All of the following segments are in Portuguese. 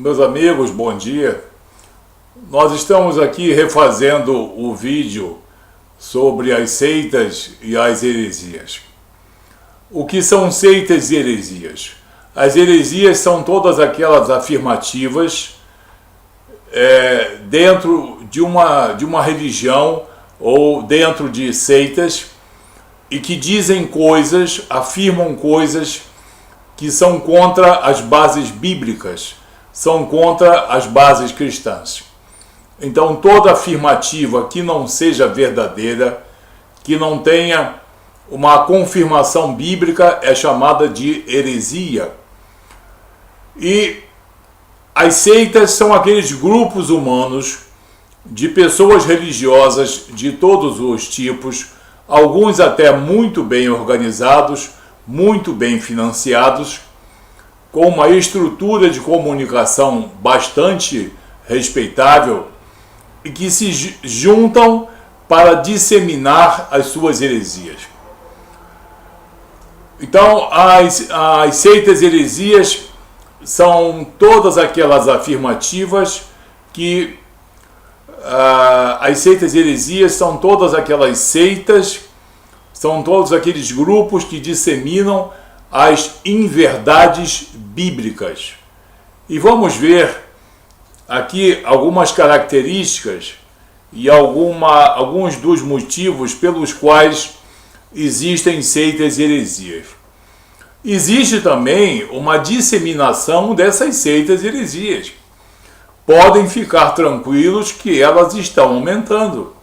Meus amigos, bom dia. Nós estamos aqui refazendo o vídeo sobre as seitas e as heresias. O que são seitas e heresias? As heresias são todas aquelas afirmativas dentro de uma religião ou dentro de seitas e que dizem coisas, afirmam coisas que são contra as bases bíblicas, são contra as bases cristãs. Então, toda afirmativa que não seja verdadeira, que não tenha uma confirmação bíblica, é chamada de heresia. E as seitas são aqueles grupos humanos de pessoas religiosas de todos os tipos, alguns até muito bem organizados, muito bem financiados, com uma estrutura de comunicação bastante respeitável e que se juntam para disseminar as suas heresias. Então, as seitas heresias são todas aquelas afirmativas que as seitas heresias são todas aquelas seitas, são todos aqueles grupos que disseminam as inverdades bíblicas. E vamos ver aqui algumas características e alguns dos motivos pelos quais existem seitas e heresias. Existe também uma disseminação dessas seitas e heresias. Podem ficar tranquilos que elas estão aumentando.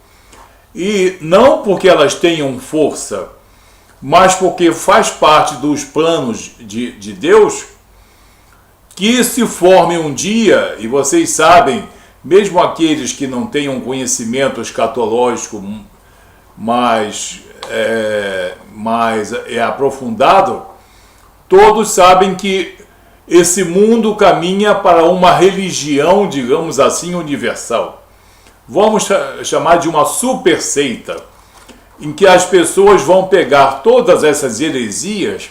E não porque elas tenham força, mas porque faz parte dos planos de Deus que se forme um dia, e vocês sabem, mesmo aqueles que não tenham conhecimento escatológico mais aprofundado, todos sabem que esse mundo caminha para uma religião, digamos assim, universal. Vamos chamar de uma super seita, em que as pessoas vão pegar todas essas heresias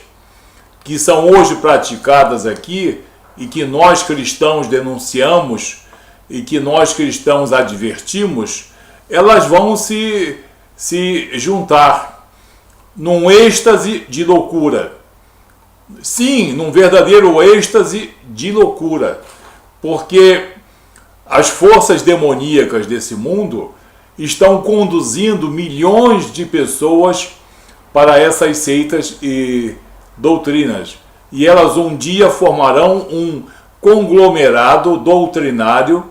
que são hoje praticadas aqui e que nós cristãos denunciamos e que nós cristãos advertimos, elas vão se juntar num êxtase de loucura. Sim, num verdadeiro êxtase de loucura, porque as forças demoníacas desse mundo estão conduzindo milhões de pessoas para essas seitas e doutrinas. E elas um dia formarão um conglomerado doutrinário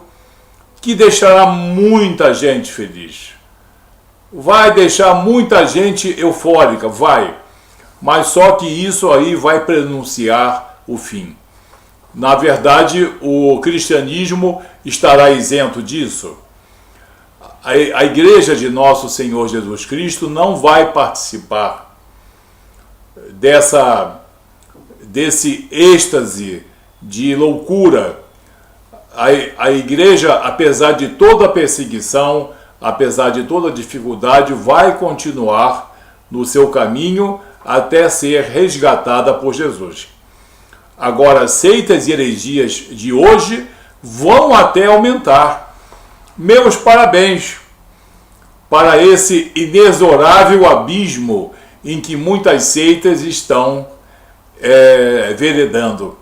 que deixará muita gente feliz. Vai deixar muita gente eufórica, vai. Mas só que isso aí vai prenunciar o fim. Na verdade, o cristianismo estará isento disso. A igreja de nosso Senhor Jesus Cristo não vai participar desse êxtase de loucura. A igreja, apesar de toda a perseguição, apesar de toda a dificuldade, vai continuar no seu caminho até ser resgatada por Jesus. Agora, seitas e heresias de hoje vão até aumentar. Meus parabéns para esse inexorável abismo em que muitas seitas estão veredando.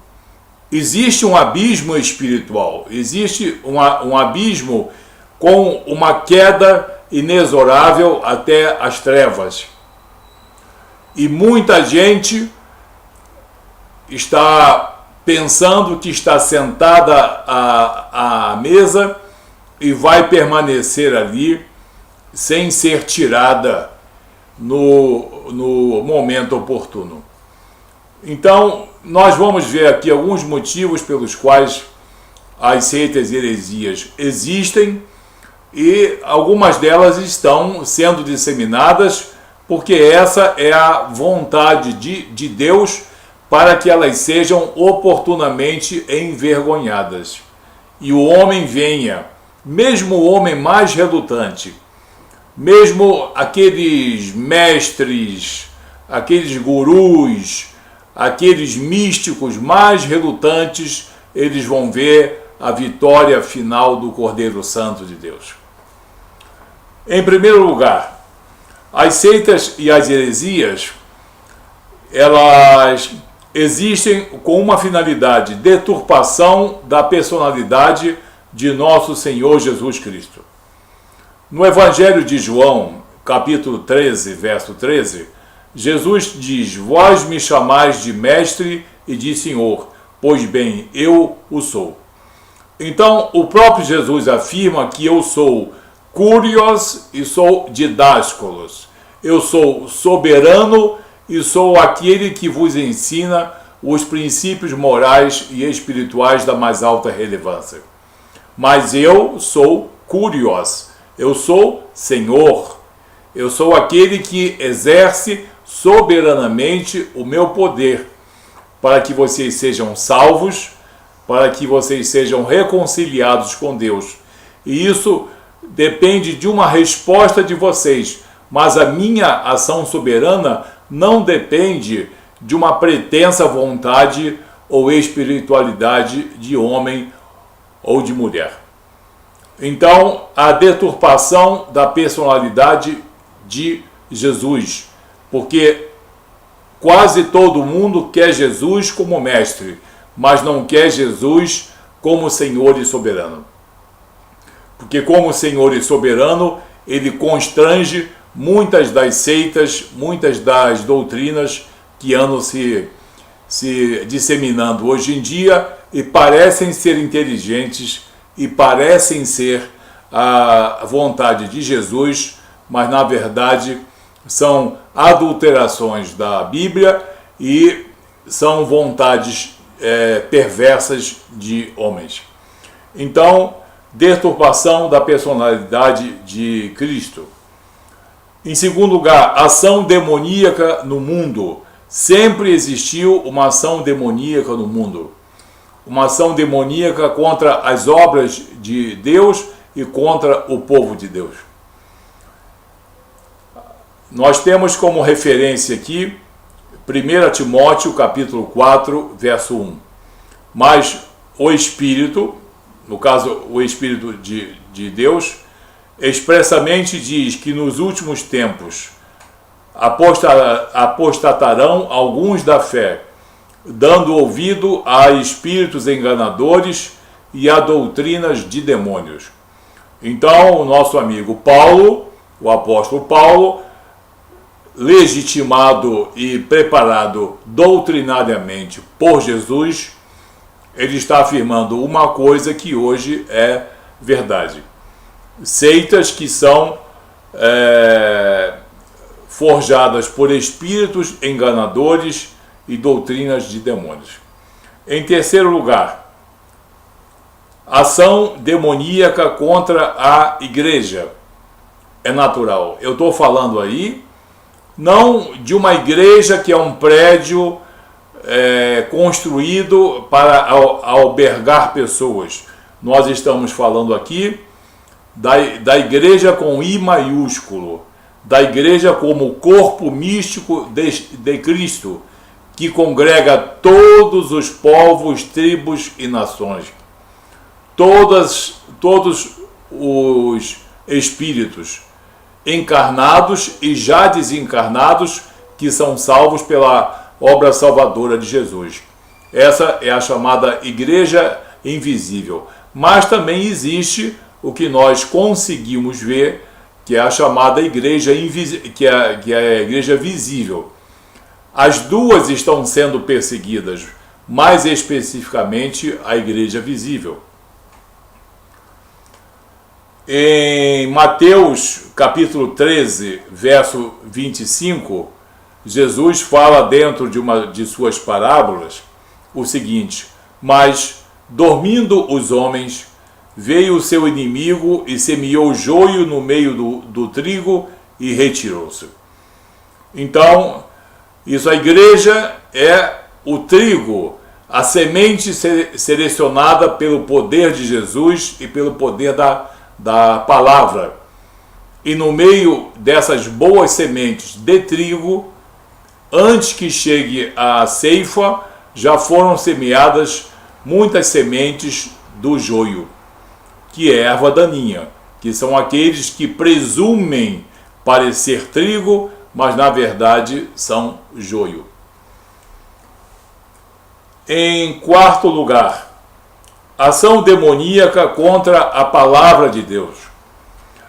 Existe um abismo espiritual, existe um abismo com uma queda inexorável até as trevas. E muita gente está pensando que está sentada à mesa e vai permanecer ali sem ser tirada no momento oportuno. Então, nós vamos ver aqui alguns motivos pelos quais as seitas e heresias existem e algumas delas estão sendo disseminadas porque essa é a vontade de Deus para que elas sejam oportunamente envergonhadas. E o homem venha, mesmo o homem mais relutante, mesmo aqueles mestres, aqueles gurus, aqueles místicos mais relutantes, eles vão ver a vitória final do Cordeiro Santo de Deus. Em primeiro lugar, as seitas e as heresias, elas existem com uma finalidade: deturpação da personalidade de nosso Senhor Jesus Cristo. No Evangelho de João, capítulo 13, verso 13, Jesus diz: vós me chamais de mestre e de Senhor, pois bem, eu o sou. Então, o próprio Jesus afirma que eu sou Kurios e sou Didáskolos. Eu sou soberano e sou aquele que vos ensina os princípios morais e espirituais da mais alta relevância. Mas eu sou Kurios, eu sou Senhor, eu sou aquele que exerce soberanamente o meu poder, para que vocês sejam salvos, para que vocês sejam reconciliados com Deus. E isso depende de uma resposta de vocês, mas a minha ação soberana não depende de uma pretensa vontade ou espiritualidade de homem ou de mulher. Então, a deturpação da personalidade de Jesus, porque quase todo mundo quer Jesus como mestre, mas não quer Jesus como Senhor e soberano. Porque como Senhor e soberano, ele constrange muitas das seitas, muitas das doutrinas que andam se disseminando hoje em dia e parecem ser inteligentes e parecem ser a vontade de Jesus, mas na verdade são adulterações da Bíblia e são vontades perversas de homens. Então, deturpação da personalidade de Cristo. Em segundo lugar, ação demoníaca no mundo. Sempre existiu uma ação demoníaca no mundo. Uma ação demoníaca contra as obras de Deus e contra o povo de Deus. Nós temos como referência aqui 1 Timóteo capítulo 4, verso 1. Mas o Espírito, no caso o Espírito de Deus, expressamente diz que nos últimos tempos apostatarão alguns da fé, dando ouvido a espíritos enganadores e a doutrinas de demônios. Então, o nosso amigo Paulo, o apóstolo Paulo, legitimado e preparado doutrinariamente por Jesus, ele está afirmando uma coisa que hoje é verdade. Seitas que são forjadas por espíritos enganadores e doutrinas de demônios. Em terceiro lugar, ação demoníaca contra a igreja. É natural. Eu estou falando aí não de uma igreja que é um prédio construído para albergar pessoas. Nós estamos falando aqui da igreja com I maiúsculo, da igreja como corpo místico de Cristo, que congrega todos os povos, tribos e nações, todos os espíritos encarnados e já desencarnados que são salvos pela obra salvadora de Jesus. Essa é a chamada igreja invisível. Mas também existe o que nós conseguimos ver, que é a chamada igreja que é a igreja visível. As duas estão sendo perseguidas, mais especificamente a igreja visível. Em Mateus capítulo 13, verso 25, Jesus fala dentro de suas parábolas o seguinte: mas, dormindo os homens, veio o seu inimigo e semeou joio no meio do trigo e retirou-se. Então, isso, a igreja é o trigo, a semente selecionada pelo poder de Jesus e pelo poder da palavra. E no meio dessas boas sementes de trigo, antes que chegue a ceifa, já foram semeadas muitas sementes do joio, que é erva daninha, que são aqueles que presumem parecer trigo, mas na verdade são joio. Em quarto lugar, ação demoníaca contra a palavra de Deus.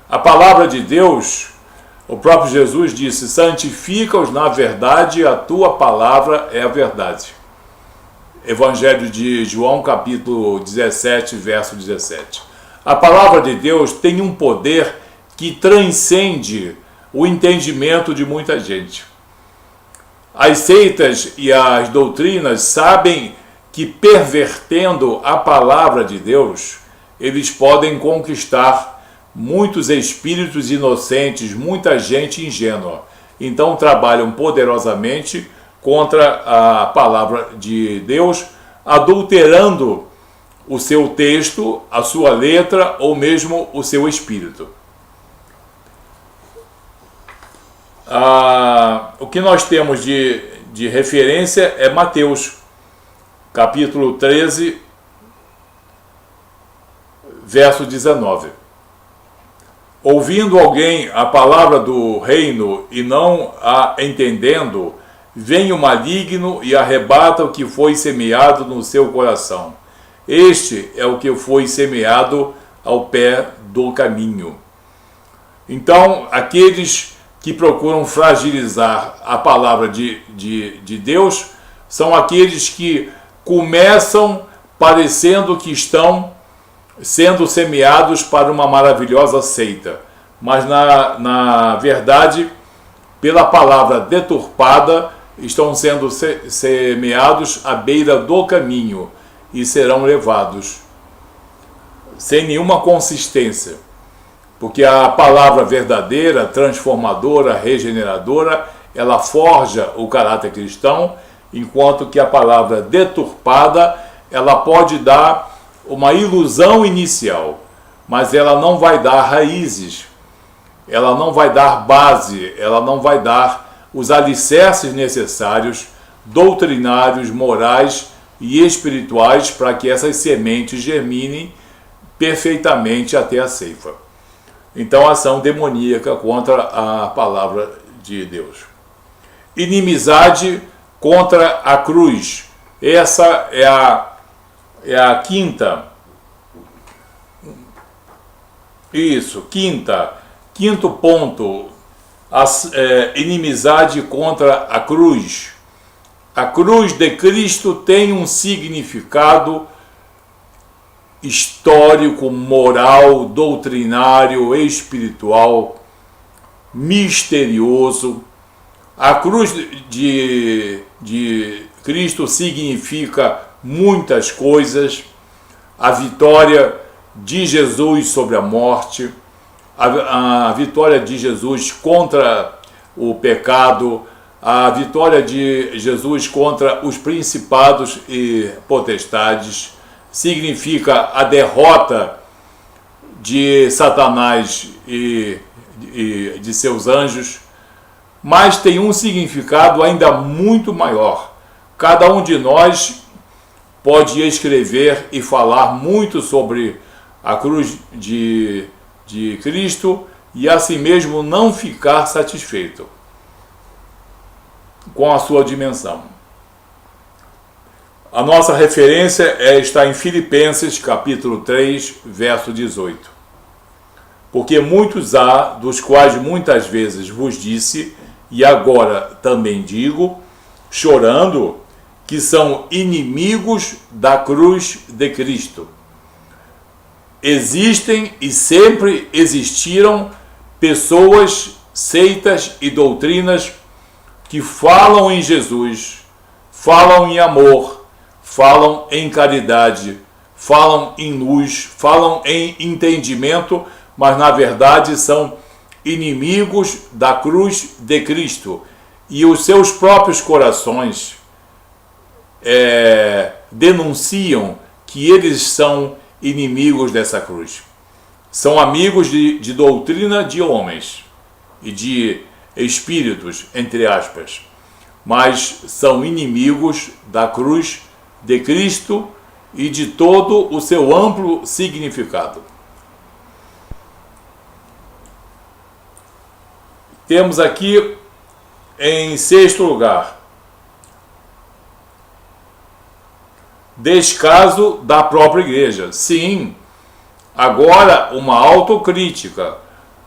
A palavra de Deus, o próprio Jesus disse: santifica-os na verdade, a tua palavra é a verdade. Evangelho de João, capítulo 17, verso 17. A palavra de Deus tem um poder que transcende o entendimento de muita gente. As seitas e as doutrinas sabem que, pervertendo a palavra de Deus, eles podem conquistar muitos espíritos inocentes, muita gente ingênua. Então trabalham poderosamente contra a palavra de Deus, adulterando o seu texto, a sua letra ou mesmo o seu espírito. O que nós temos de referência é Mateus, capítulo 13, verso 19. Ouvindo alguém a palavra do reino e não a entendendo, vem o maligno e arrebata o que foi semeado no seu coração. Este é o que foi semeado ao pé do caminho. Então, aqueles que procuram fragilizar a palavra de Deus são aqueles que começam parecendo que estão sendo semeados para uma maravilhosa seita, mas na verdade, pela palavra deturpada, estão sendo semeados à beira do caminho e serão levados sem nenhuma consistência, porque a palavra verdadeira, transformadora, regeneradora, ela forja o caráter cristão, enquanto que a palavra deturpada, ela pode dar uma ilusão inicial, mas ela não vai dar raízes, ela não vai dar base, ela não vai dar os alicerces necessários, doutrinários, morais e espirituais, para que essas sementes germinem perfeitamente até a ceifa. Então, ação demoníaca contra a palavra de Deus. Inimizade contra a cruz. Essa é a quinta. Isso, quinto ponto. Inimizade contra a cruz. A cruz de Cristo tem um significado histórico, moral, doutrinário, espiritual, misterioso. A cruz de Cristo significa muitas coisas: a vitória de Jesus sobre a morte, a vitória de Jesus contra o pecado, a vitória de Jesus contra os principados e potestades, significa a derrota de Satanás e de seus anjos, mas tem um significado ainda muito maior. Cada um de nós pode escrever e falar muito sobre a cruz de Cristo e assim mesmo não ficar satisfeito com a sua dimensão. A nossa referência está em Filipenses, capítulo 3, verso 18. Porque muitos há, dos quais muitas vezes vos disse, e agora também digo, chorando, que são inimigos da cruz de Cristo. Existem e sempre existiram pessoas, seitas e doutrinas que falam em Jesus, falam em amor, falam em caridade, falam em luz, falam em entendimento, mas na verdade são inimigos da cruz de Cristo. E os seus próprios corações denunciam que eles são inimigos dessa cruz. São amigos de doutrina de homens e de espíritos, entre aspas, mas são inimigos da cruz de Cristo e de todo o seu amplo significado. Temos aqui, em sexto lugar, descaso da própria igreja. Sim, agora uma autocrítica,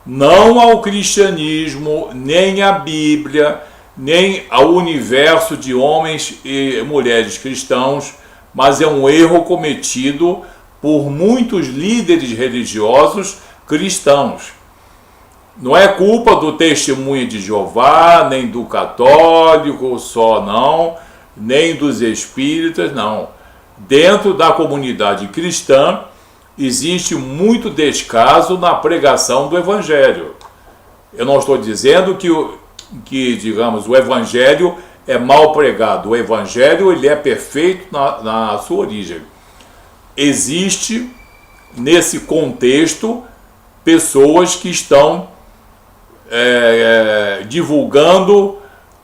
não ao cristianismo, nem à Bíblia, nem ao universo de homens e mulheres cristãos, mas é um erro cometido por muitos líderes religiosos cristãos. Não é culpa do Testemunha de Jeová, nem do católico só, não, nem dos espíritas, não. Dentro da comunidade cristã existe muito descaso na pregação do Evangelho. Eu não estou dizendo que digamos, o Evangelho é mal pregado. O Evangelho ele é perfeito na sua origem. Existe, nesse contexto, pessoas que estão divulgando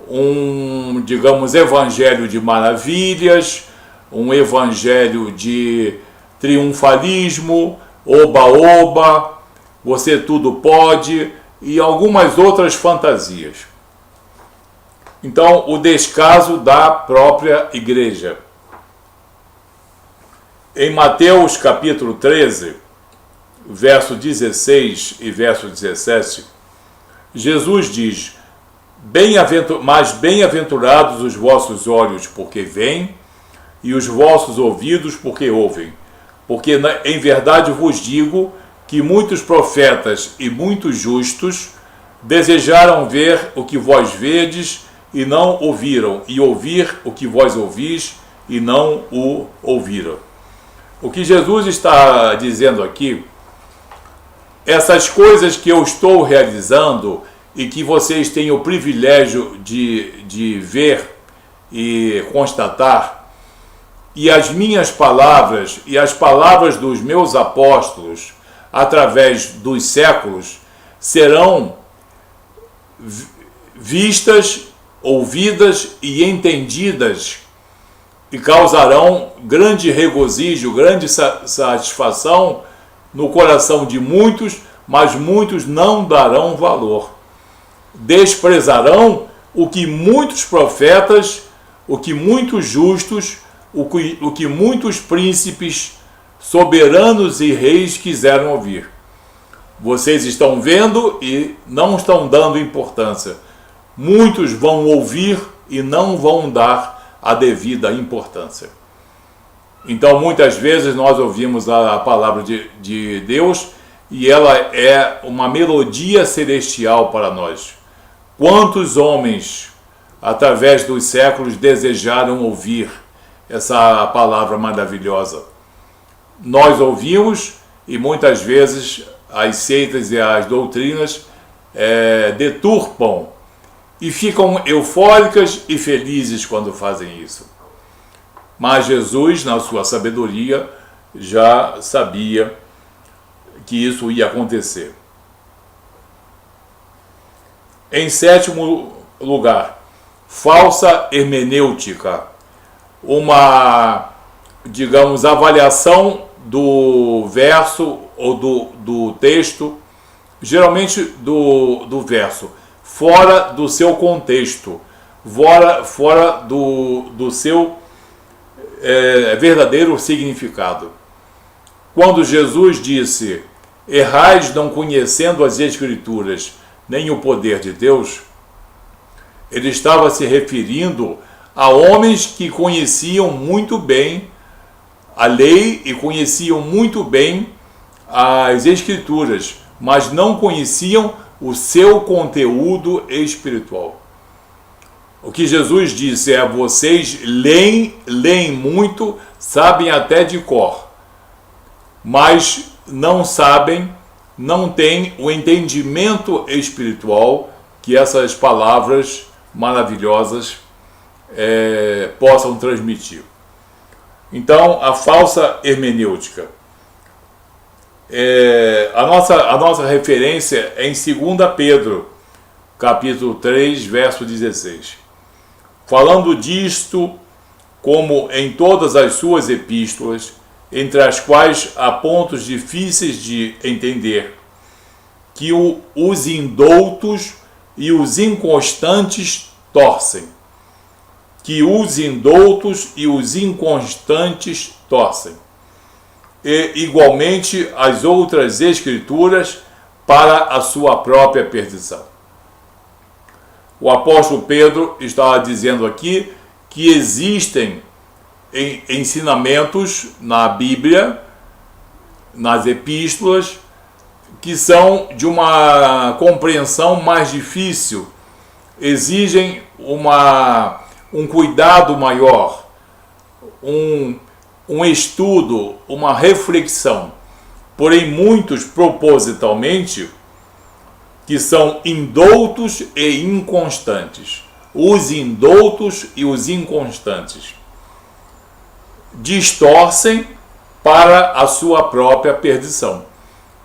um, digamos, evangelho de maravilhas, um evangelho de triunfalismo, oba-oba, você tudo pode, e algumas outras fantasias. Então, o descaso da própria igreja. Em Mateus capítulo 13, verso 16 e verso 17, Jesus diz: mas bem-aventurados os vossos olhos, porque veem, e os vossos ouvidos, porque ouvem. Porque em verdade vos digo que muitos profetas e muitos justos desejaram ver o que vós vedes e não ouviram, e ouvir o que vós ouvis e não o ouviram. O que Jesus está dizendo aqui, essas coisas que eu estou realizando e que vocês têm o privilégio de ver e constatar, e as minhas palavras e as palavras dos meus apóstolos, através dos séculos, serão vistas, ouvidas e entendidas, e causarão grande regozijo, grande satisfação no coração de muitos, mas muitos não darão valor. Desprezarão o que muitos profetas, o que muitos justos, o que muitos príncipes, soberanos e reis quiseram ouvir. Vocês estão vendo e não estão dando importância. Muitos vão ouvir e não vão dar a devida importância. Então, muitas vezes nós ouvimos a palavra de Deus e ela é uma melodia celestial para nós. Quantos homens, através dos séculos, desejaram ouvir essa palavra maravilhosa? Nós ouvimos e muitas vezes as seitas e as doutrinas deturpam e ficam eufóricas e felizes quando fazem isso. Mas Jesus, na sua sabedoria, já sabia que isso ia acontecer. Em sétimo lugar, falsa hermenêutica, uma, digamos, avaliação do verso ou do texto, geralmente do verso, fora do seu contexto, fora do seu verdadeiro significado. Quando Jesus disse: errais não conhecendo as Escrituras, nem o poder de Deus, ele estava se referindo a homens que conheciam muito bem a lei e conheciam muito bem as Escrituras, mas não conheciam o seu conteúdo espiritual. O que Jesus disse é: vocês leem muito, sabem até de cor, mas não sabem, não têm o entendimento espiritual que essas palavras maravilhosas possam transmitir. Então, a falsa hermenêutica. A nossa referência é em 2 Pedro, capítulo 3, verso 16. Falando disto, como em todas as suas epístolas, entre as quais há pontos difíceis de entender, que os indoutos e os inconstantes torcem. Que os indoutos e os inconstantes torcem. E, igualmente, as outras escrituras para a sua própria perdição. O apóstolo Pedro está dizendo aqui que existem ensinamentos na Bíblia, nas epístolas, que são de uma compreensão mais difícil, exigem um cuidado maior, um estudo, uma reflexão. Porém, muitos propositalmente, que são indoutos e inconstantes. Os indoutos e os inconstantes distorcem para a sua própria perdição.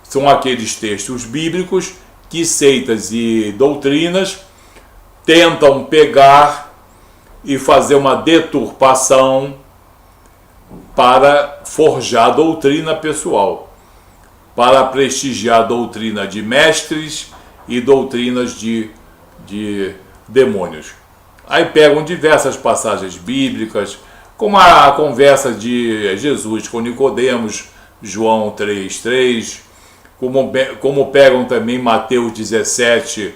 São aqueles textos bíblicos que seitas e doutrinas tentam pegar e fazer uma deturpação para forjar a doutrina pessoal, para prestigiar a doutrina de mestres e doutrinas de demônios. Aí pegam diversas passagens bíblicas, como a conversa de Jesus com Nicodemos, João 3,3, como pegam também Mateus 17,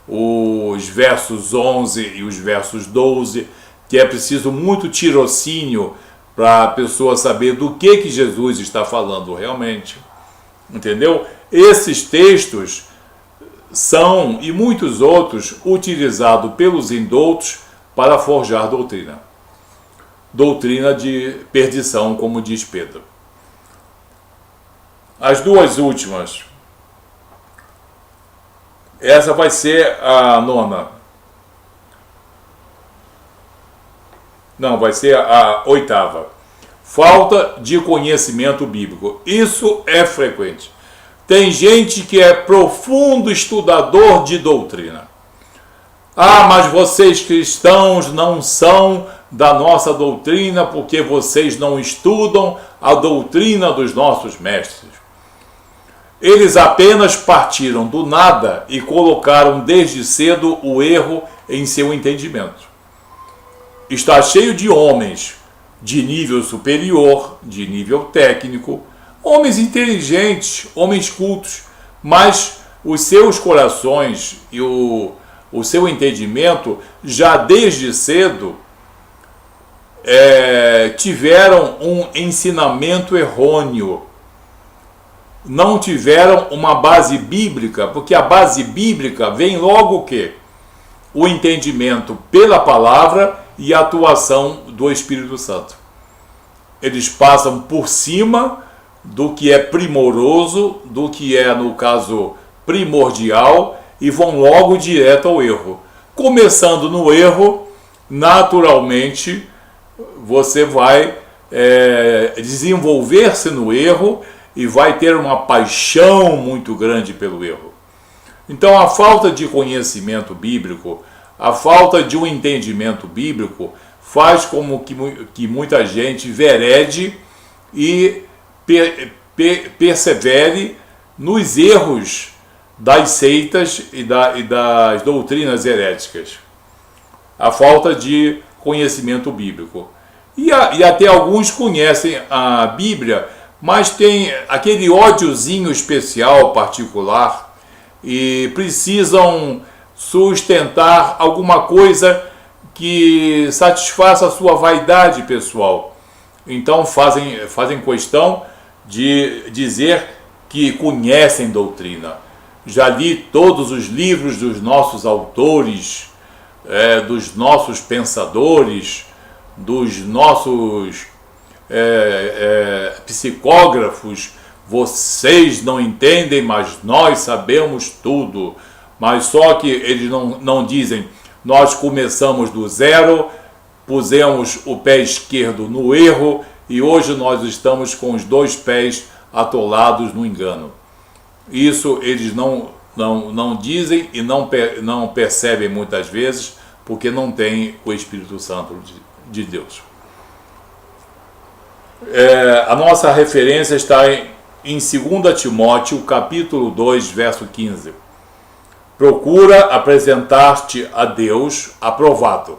os versos 11 e os versos 12, que é preciso muito tirocínio para a pessoa saber do que Jesus está falando realmente. Entendeu? Esses textos são, e muitos outros, utilizados pelos indoutos para forjar doutrina. Doutrina de perdição, como diz Pedro. As duas últimas. Essa vai ser a nona. Não, vai ser a oitava. Falta de conhecimento bíblico. Isso é frequente. Tem gente que é profundo estudador de doutrina. Ah, mas vocês cristãos não são da nossa doutrina porque vocês não estudam a doutrina dos nossos mestres. Eles apenas partiram do nada e colocaram desde cedo o erro em seu entendimento. Está cheio de homens de nível superior, de nível técnico, homens inteligentes, homens cultos, mas os seus corações e o seu entendimento já desde cedo tiveram um ensinamento errôneo. Não tiveram uma base bíblica, porque a base bíblica vem logo o quê? O entendimento pela palavra e a atuação do Espírito Santo. Eles passam por cima do que é primoroso, do que é, no caso, primordial, e vão logo direto ao erro. Começando no erro, naturalmente, você vai desenvolver-se no erro e vai ter uma paixão muito grande pelo erro. Então, a falta de conhecimento bíblico, a falta de um entendimento bíblico, faz como que muita gente verede e persevere nos erros das seitas e das doutrinas heréticas. A falta de conhecimento bíblico. E até alguns conhecem a Bíblia, mas tem aquele ódiozinho especial, particular, e precisam sustentar alguma coisa que satisfaça a sua vaidade pessoal. Então fazem questão de dizer que conhecem doutrina. Já li todos os livros dos nossos autores, dos nossos pensadores, dos nossos psicógrafos. Vocês não entendem, mas nós sabemos tudo. Mas só que eles não dizem: nós começamos do zero, pusemos o pé esquerdo no erro e hoje nós estamos com os dois pés atolados no engano. Isso eles não dizem e não percebem muitas vezes, porque não tem o Espírito Santo de Deus. A nossa referência está em 2 Timóteo, capítulo 2, verso 15. Procura apresentar-te a Deus aprovado.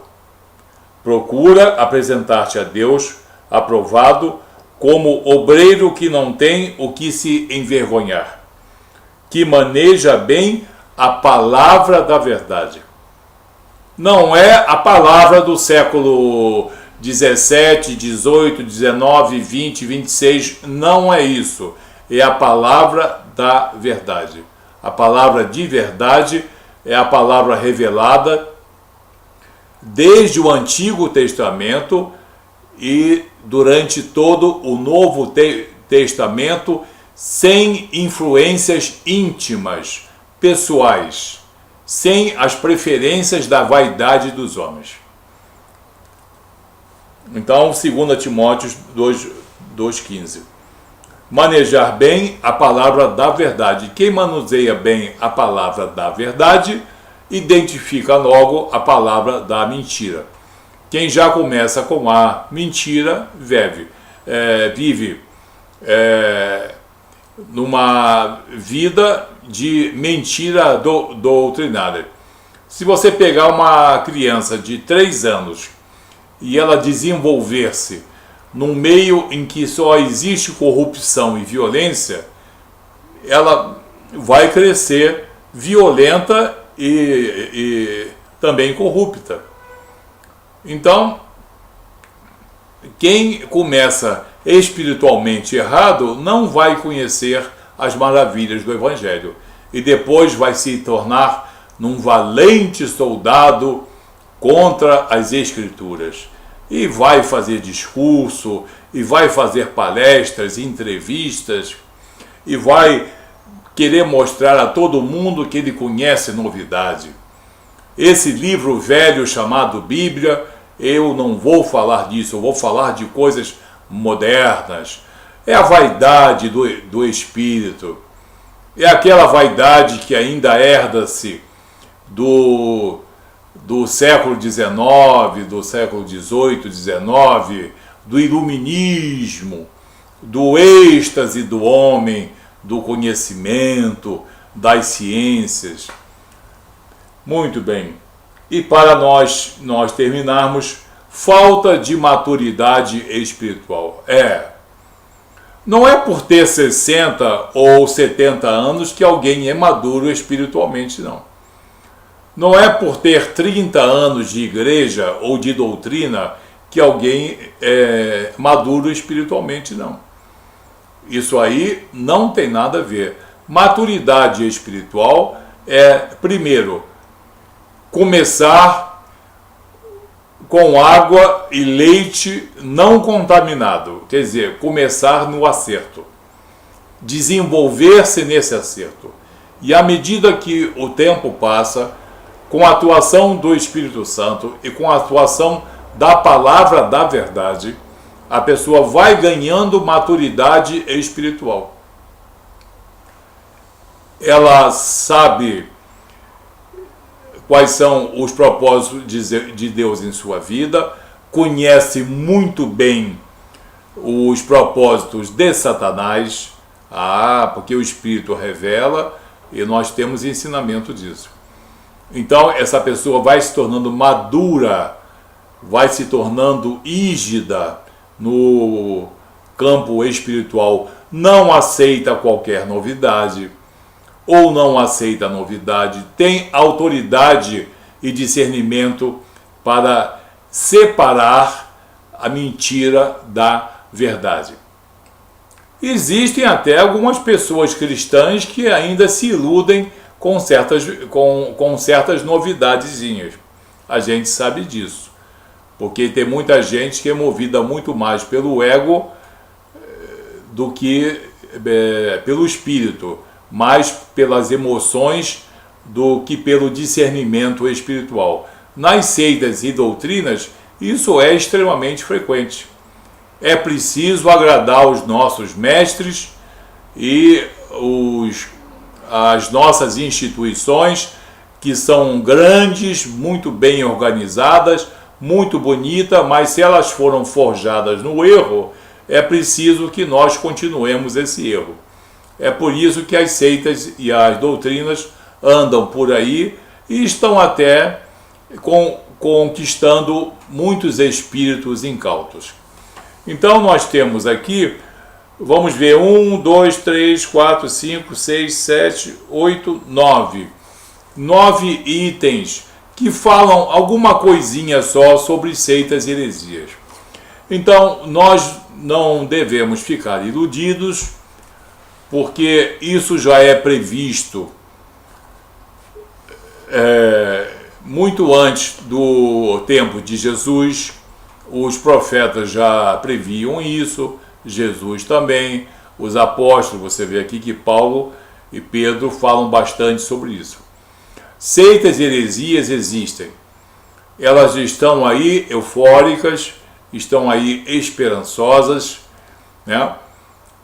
Procura apresentar-te a Deus aprovado como obreiro que não tem o que se envergonhar, que maneja bem a palavra da verdade. Não é a palavra do século 17, 18, 19, 20, 26, não é isso. É a palavra da verdade. A palavra de verdade é a palavra revelada desde o Antigo Testamento e durante todo o Novo Testamento, sem influências íntimas, pessoais, sem as preferências da vaidade dos homens. Então, 2 Timóteo 2,15. Manejar bem a palavra da verdade. Quem manuseia bem a palavra da verdade, identifica logo a palavra da mentira. Quem já começa com a mentira, vive numa vida de mentira doutrinária. Se você pegar uma criança de 3 anos e ela desenvolver-se num meio em que só existe corrupção e violência, ela vai crescer violenta e também corrupta. Então, quem começa espiritualmente errado não vai conhecer as maravilhas do Evangelho e depois vai se tornar num valente soldado contra as Escrituras e vai fazer discurso e vai fazer palestras, entrevistas e vai querer mostrar a todo mundo que ele conhece novidade. Esse livro velho chamado Bíblia, eu não vou falar disso, eu vou falar de coisas modernas. É a vaidade do espírito, é aquela vaidade que ainda herda-se do século XIX, do século XVIII, XIX, do iluminismo, do êxtase do homem, do conhecimento, das ciências. Muito bem. E para nós terminarmos, falta de maturidade espiritual. Não é por ter 60 ou 70 anos que alguém é maduro espiritualmente, não. Não é por ter 30 anos de igreja ou de doutrina que alguém é maduro espiritualmente, não. Isso aí não tem nada a ver. Maturidade espiritual é, primeiro, começar com água e leite não contaminado, quer dizer, começar no acerto, desenvolver-se nesse acerto. E à medida que o tempo passa, com a atuação do Espírito Santo e com a atuação da palavra da verdade, a pessoa vai ganhando maturidade espiritual. Ela sabe quais são os propósitos de Deus em sua vida, conhece muito bem os propósitos de Satanás, porque o Espírito revela e nós temos ensinamento disso. Então essa pessoa vai se tornando madura, vai se tornando rígida no campo espiritual, não aceita qualquer novidade, ou não aceita a novidade, tem autoridade e discernimento para separar a mentira da verdade. Existem até algumas pessoas cristãs que ainda se iludem com certas novidadezinhas. A gente sabe disso, porque tem muita gente que é movida muito mais pelo ego do que pelo espírito, mais pelas emoções do que pelo discernimento espiritual. Nas seitas e doutrinas, isso é extremamente frequente. É preciso agradar os nossos mestres e as nossas instituições, que são grandes, muito bem organizadas, muito bonitas, mas se elas foram forjadas no erro, é preciso que nós continuemos esse erro. É por isso que as seitas e as doutrinas andam por aí e estão até conquistando muitos espíritos incautos. Então nós temos aqui, vamos ver, 1, 2, 3, 4, 5, 6, 7, 8, 9. 9 itens que falam alguma coisinha só sobre seitas e heresias. Então nós não devemos ficar iludidos, porque isso já é previsto muito antes do tempo de Jesus. Os profetas já previam isso, Jesus também, os apóstolos, você vê aqui que Paulo e Pedro falam bastante sobre isso. Seitas e heresias existem, elas estão aí eufóricas, estão aí esperançosas, né?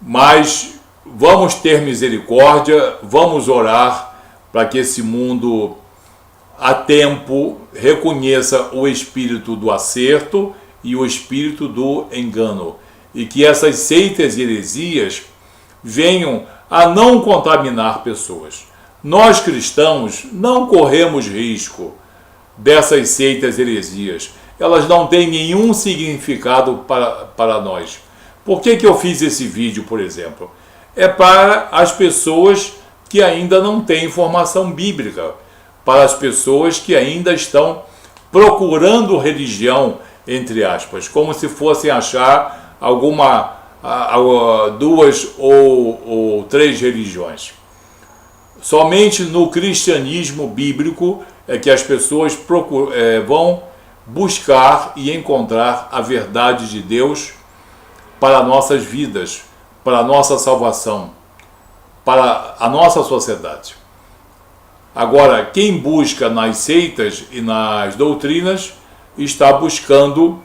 Mas vamos ter misericórdia, vamos orar para que esse mundo a tempo reconheça o espírito do acerto e o espírito do engano, e que essas seitas e heresias venham a não contaminar pessoas. Nós cristãos não corremos risco dessas seitas e heresias, elas não têm nenhum significado para nós. Por que eu fiz esse vídeo, por exemplo? É para as pessoas que ainda não têm formação bíblica, para as pessoas que ainda estão procurando religião, entre aspas, como se fossem achar duas ou três religiões. Somente no cristianismo bíblico é que as pessoas vão buscar e encontrar a verdade de Deus para nossas vidas, para a nossa salvação, para a nossa sociedade. Agora, quem busca nas seitas e nas doutrinas está buscando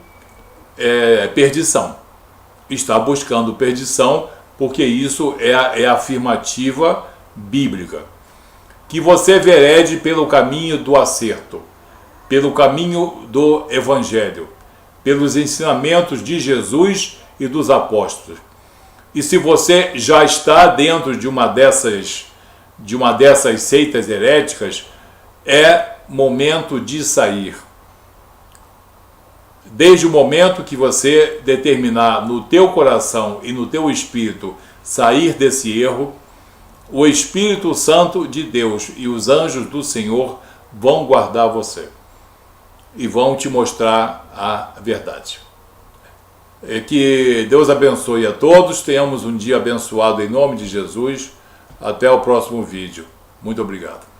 perdição. Está buscando perdição, porque isso é a afirmativa bíblica. Que você verede pelo caminho do acerto, pelo caminho do Evangelho, pelos ensinamentos de Jesus e dos apóstolos. E se você já está dentro de uma dessas seitas heréticas, é momento de sair. Desde o momento que você determinar no teu coração e no teu espírito sair desse erro, o Espírito Santo de Deus e os anjos do Senhor vão guardar você e vão te mostrar a verdade. Que Deus abençoe a todos, tenhamos um dia abençoado em nome de Jesus. Até o próximo vídeo. Muito obrigado.